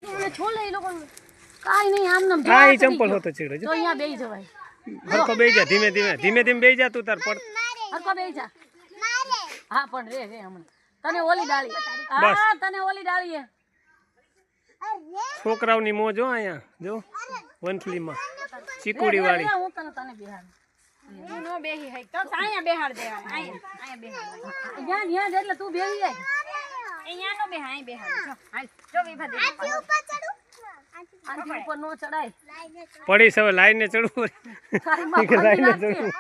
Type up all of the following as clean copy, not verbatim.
છોલે એ લોકો કાઈ નહીં આમ નામ આ ચંપલ હોતો ચીડે તો અહીંયા બેહી જવાય હરકો બેહી જા ધીમે ધીમે બેહી જા તું તાર પડ હરકો બેહી જા હા પણ રે હમણાં તને ઓલી ડાળી હા તને ઓલી ડાળી હે છોકરાઓની મોજ જો અહીંયા જો વંથલીમાં ચીકુડી વાળી હું તને બેહાડ નો બેહી હઈ તો અહીંયા બેહાડ દેવા અહીંયા બેહાડ અહીંયા એટલે તું બેહી જાય અહીંયા નો બેહા અહીં બેહાડ હાલ જો વિભા દે આથી ઉપર ચડું આથી ઉપર નો ચડાય પડી સવે લાઈન ને ચડવું લાઈન ને ચડવું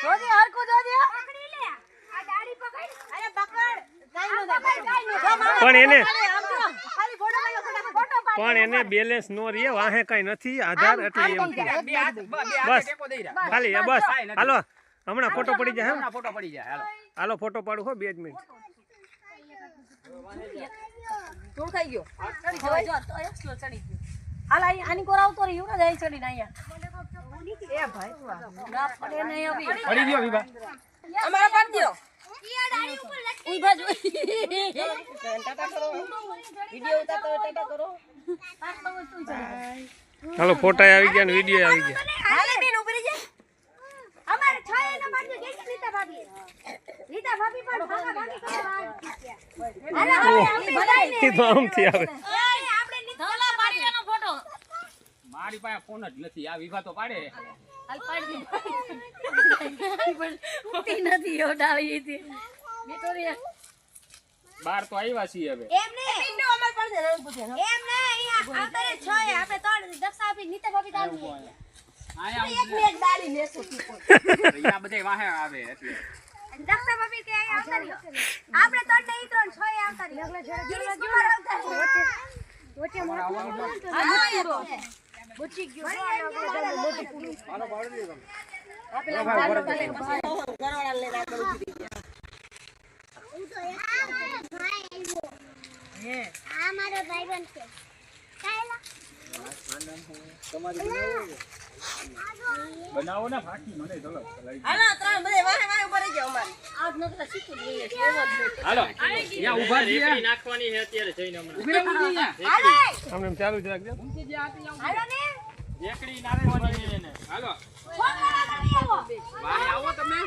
જોજે હરકો જોજે પકડી લે આ દાડી પકડ અરે પકડ કાઈ નો પણ એને ખાલી ફોટો પાડો પણ એને બેલેન્સ નો રહે વાહે કઈ નથી આધાર એટલે એમ બસ ખાલી બસ હાલો હમણાં ફોટો પડી જાય હમણાં ફોટો પડી જાય હાલો ફોટો પાડું હો 2 મિનિટ તું ખાઈ ગયો હવે જો તો એકલો ચડી ગયો હાલ આની કોર આવતો રહ્યો ને જાય ચડીને અહીંયા એ ભાઈ તું ના પડે નહીં અભી પડી ગયો વિભા અમારા પાડ દો ઈ ડાળી ઉપર લટકી ઉભા જો ટાટા કરો વિડિયો ઉતારતો ટાટા કરો હાલો ફોટા આવી ગયા ને વિડિયો આવી ગયા હાલે બેન ઉભરી જા અમારે છોય ના પાડ દે લીતા ભાભી પણ ભાગા ભાગી કરે હાલે એ તો આમથી આવે આપણે ધોલા પાડીનો ફોટો મારી પાસે ફોન જ નથી આ વિભા તો પાડે હાલ પાડી ઉતી નથી ઓડાવી હતી બેટોરિયા બાર તો આવ્યા છીએ હવે એમ ને પિન્ડો અમર પર દે રન પૂછે એમ ને અહીંયા આવતરે છોય આપણે તોડ દક્ષા આપી નીતા ભાભી દાડી આયા એક ને એક દાડી લેસો અહીંયા બધે વાહે આવે એટલે દક્ષા ભાભી કે અહીંયા આવતરી આપણે તોડ નહીં તો છોય આવતરી ગિરીશ કુમાર આવતરી વચ્ચે મોટો બુચી ગયો મોટી પૂરી હાલો પાડી દે તમે ઘરવાળા લે આગળ ઉતરી ગયા આ મારો ભાઈબંધ છે કાયલા તમારી બનાવો ને ફાકી મને ચલો હાલો ત્રણ બધે વાહે વાહે ઉપર રહી જાવ અમાર આજ નકલા શીખી લઈએ છે એવો જ હાલો અહીંયા ઊભા છીએ નાખવાની છે અત્યારે જઈને હમણાં ઊભી રહી હાલો આમ ચાલુ જ રાખજો હાલો ને એકડી નાખવાની છે ને હાલો વાહે આવો તમે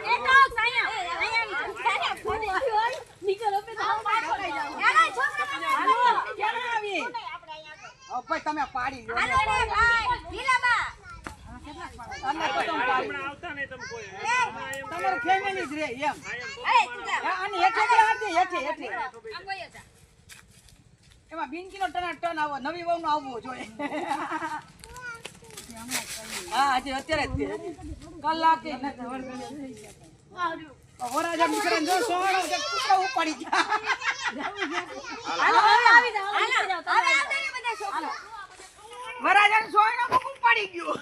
એ તો અહીંયા નીકળ ઓપે તો હાલો છોકરા હાલો ક્યારે આવી ભાઈ તમે પાડી લો હાલો રે ભાઈ લીલાબા આવતા નહીં તમે કોઈ તમારું ફેમિલી જ રે એમ એ તું જા અને હેઠે હેઠે હેઠે આ ગયો જા એમાં બિનકીનો ટન આવો નવી વહુનો આવવો જોઈએ હા હજી અત્યારે જ કલાકે વરાજા નીકળે જો સોણો કે કુતરા ઉપાડી ગયા હાલો આવી જાવ હાલો હવે આવતા બધા છોકરા વરાજા સોણો ઉપાડી ગયો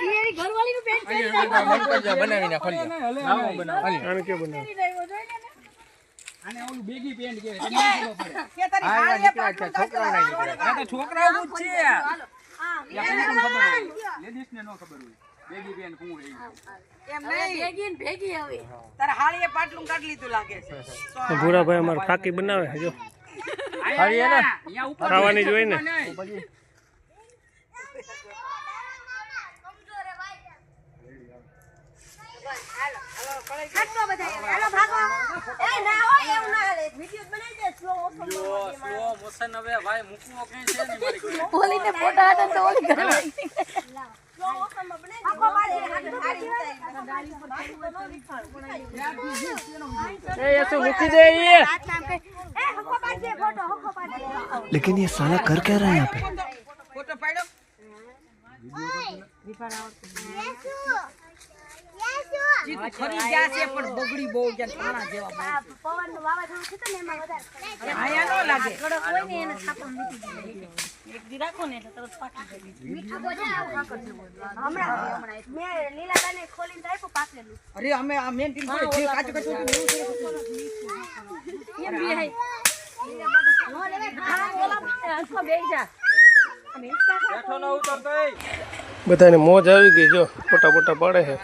એની ઘરવાળી નું પેન્ટ પહેરી બનાવીને ખોલી નાવો બનાવો આને કે બનાવ આને ઓલું બેગી પેન્ટ કે કે તારી હાલે પાટલું છોકરાઓ તો છોકરાઓ જ છે હાલો લેડીઝ ને નો ખબર હોય બેગી પેન્ટ કોણ રહી એમ હવે નહીં ભેગી ને ભેગી હવે તારા હાળીએ પાટલું કાઢી લીધું લાગે છે ભૂરાભાઈ અમાર ફાકી બનાવે જો અહીંયા ઉપર ખાવાની જોઈ ને હાલો બધા હાલો ભાગો એ ના હોય એવું ના હાલે વિડિયો બનાવી દે સ્લો મોશન હવે ભાઈ મૂકવો કે છે ને મારી ઘરે ઓલીને ફોટા આડે તો ઓલી ઘરવાળી સ્લો મોશન માં બનાવી દે આખો બાજે હાડી ગાડી પર એ તો મૂકી દે એ હાથ નામ કે એ હકો બાજે ફોટો હકો બાજે लेकिन ये साला कर क्या रहा है यहाँ पे ફોટો પાડ્યો જીત ખરી ગયા છે પણ બગડી બહુ ગયા પાણા જેવા આ પવન નું વાવાઝોડું છે ને એમાં વધારે આયા નો લાગે કડક હોય ને એને છાપમ મીઠી જાય એક દી રાખો ને એટલે તરત પાકી જાય મીઠું બોલે હમણાં મેં લીલાબાને ખોલીને આપ્યું પાકેલું અરે અમે આ મેન ટીમ પર જે કાચું કાચું હતું એમ બી હે નો લેવે ઘણા ઓલા હસકો બેહી જા અમે ઇસકા બેઠો ન ઉતરતો એ બધાને મોજ આવી ગઈ જો ફોટા ફોટા પાડે છે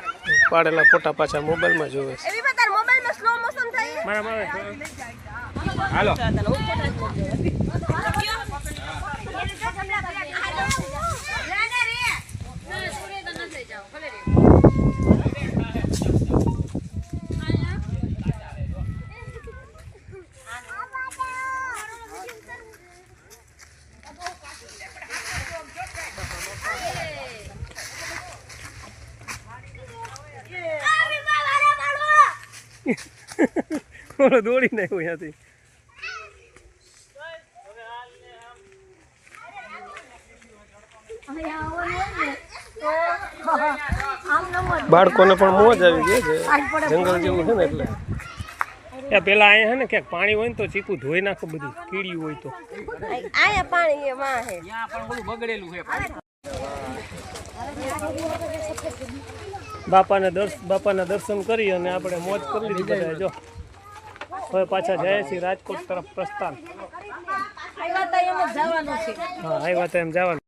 પાડેલા ફોટા પાછા મોબાઈલમાં જોવે છે એવી તાર મોબાઈલમાં સ્લો મોશન થાય મારા હાલો ચાલો ઓલો દોડીને આવ્યો ત્યાંથી. બાળકોને પણ મોજ આવી ગઈ છે જંગલ જેવું છે ને એટલે એ પેલા અહીંયા છે ને ક્યાંક પાણી હોય ને તો ચીકુ ધોઈ નાખો બધું કીડ્યું હોય તો આયા પાણી એમાં હે ત્યાં પણ બધું બગડેલું છે બાપાના દર્શન કરી અને આપણે મોજ કરી લીધી બધા જો હવે પાછા જાય છે રાજકોટ તરફ પ્રસ્થાન આવ્યા તો એમ જ જવાનું છે હા આવ્યા તો એમ જવાનું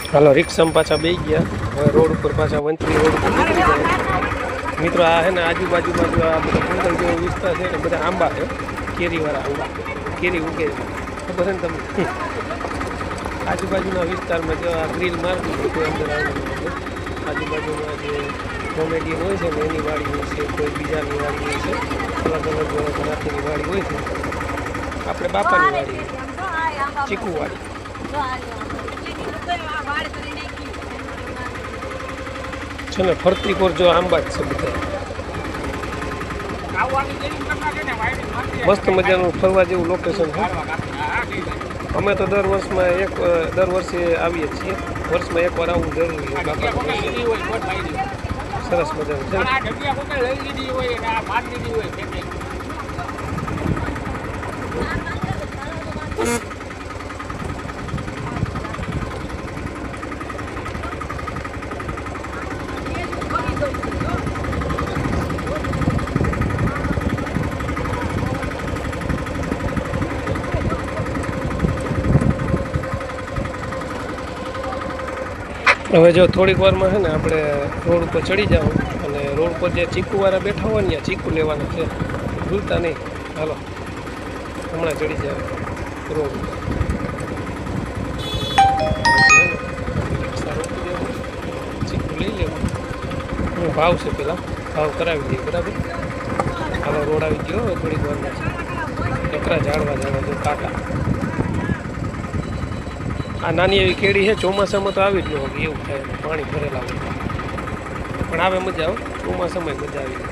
હાલો રિક્ષામાં પાછા બેસી ગયા હવે રોડ ઉપર પાછા વંથલી રોડ ઉપર નીકળી ગયા મિત્રો આ છે ને આજુબાજુમાં જો આ બધા જંગલ જેવો વિસ્તાર છે ને બધા આંબા છે કેરીવાળા આંબા કેરી ઉગે ખબર છે ને તમને આજુબાજુના વિસ્તારમાં જો આ ગ્રીલ માર્કેટ કોઈ અંદર આવેલું છે આજુબાજુમાં જે કોમેડિયન હોય છે ને એની વાડી હોય છે કોઈ બીજાની વાડી હોય છે અલગ અલગ જાતિની વાડી હોય છે આપણે બાપાની વાડી ચીકુ વાડી છે ને ફરતી કોર જો આંબા જ છે બધા મસ્ત મજાનું ફરવા જેવું લોકેશન છે અમે તો દર વર્ષે આવીએ છીએ વર્ષમાં એકવાર આવવું જરૂરી છે બાપા સરસ મજાનું છે હવે જો થોડીક વારમાં છે ને આપણે રોડ ઉપર ચડી જાવ અને રોડ પર જે ચીકુવાળા બેઠા હોય ને ત્યાં ચીકુ લેવાના છે ભૂલતા નહીં હાલો હમણાં ચડી જાવ રોડ ચીકુ લઈ લેવું ભાવ છે પેલા ભાવ કરાવી દઈએ બરાબર હાલો રોડ આવી ગયો થોડીક વારમાં છે એકરા ઝાડવા જો કાંટા આ નાની એવી કેડી છે ચોમાસામાં તો આવી જ ન હોય એવું થાય પાણી ભરેલા હોય પણ આવે મજા આવે ચોમાસામાં મજા આવી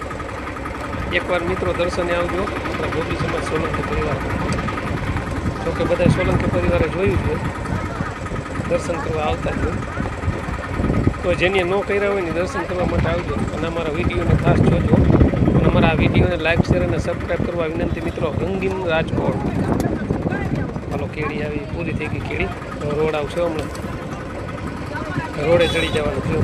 એકવાર મિત્રો દર્શને આવજો આપણા ગોપી સમાજ સોલંકી પરિવાર જોકે બધા સોલંકી પરિવારે જોયું છે દર્શન કરવા આવતા જ હોય તો જેની ન કર્યા હોય ને દર્શન કરવા માટે આવજો અને અમારા વિડીયોને ખાસ જોજો અને અમારા આ વિડીયોને લાઈક શેર અને સબસ્ક્રાઈબ કરવા વિનંતી મિત્રો રંગીન રાજકોટ હાલો કેડી આવી પૂરી થઈ ગઈ કેડી રોડ આવશે હમણાં રોડે ચડી જવાનું છે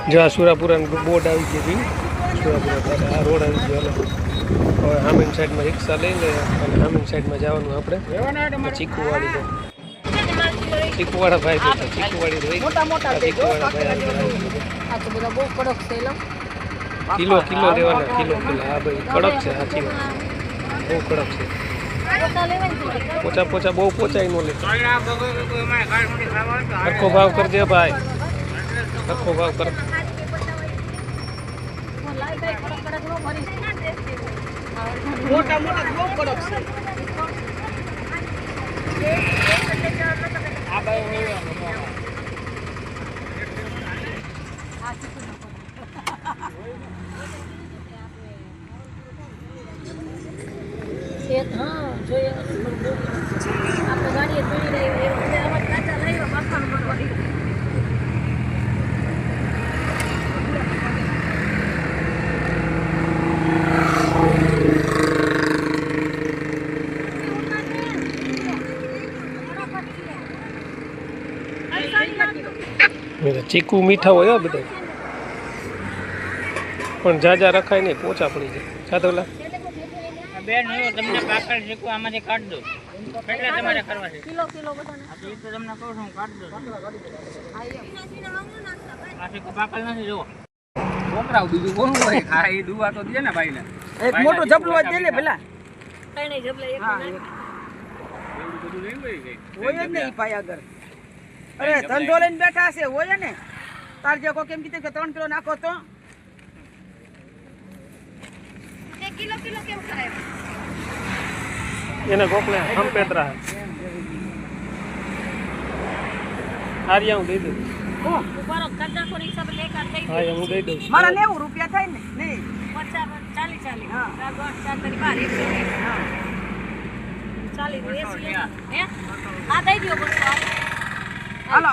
જો આ સુરાપુરાનું બોર્ડ આવી ગયું સુરાપુરા આ રોડ આવી ગયો હવે હામીન સાઈડમાં રિક્ષા લઈ લે અને હામીન સાઈડમાં જવાનું આપણે ચીકુવાડી તો ચીકુવાળા ભાઈ બેઠા ચીકુવાડી રહી ચીકુવાળા ભાઈ આ તો બધા બહુ કડક છે કિલો લેવાના કિલો હા ભાઈ કડક છે સાચી વાત બહુ કડક છે પોચા બહુ પોચાઈ ન લે સરખો ભાવ કરી દે ભાઈ સરખો ભાવ કર મોટા બહુ કડક છે આ ભાઈ હા જોઈએ આપણે ગાડીએ જોઈ રહી અવાજ કાચા લઈ મકાન મળવાની ચીકુ મીઠા હોય બધા પણ જાજા રખાય નહીં પોચા પડી જાય સાદોલા બેન તમને પાકળ ચીકુ આમાંથી કાઢ દો કેટલા તમારે કરવા છે કિલો બધાને આ તો તમને કહું છું કાઢ દો આ ચીકુ પાકળ નથી જો છોકરાઓ બીજું કોણ હોય હા એ દુવા તો દે ને ભાઈને એક મોટો જબલો દે લે ભલા કઈ નહીં જબલે એક હોય જ નહીં ભાઈ આગળ. અરે ધંધો લઈને બેઠા છે હોય ને તાર જે કોઈ કેમ કીધું કે 3 કિલો નાખો તો તે કિલો કેમ કરાય? એને ગોખલે હમ પેતરા આર્યા હું દઈ દઉં. બરો કદાકો હિસાબ લેકર થઈ હા હું દઈ દઉં. મારા 90 રૂપિયા થાય ને નહીં 50 40 હા. 4 તરી 12 40 હે આ દઈ દો બસ હાલો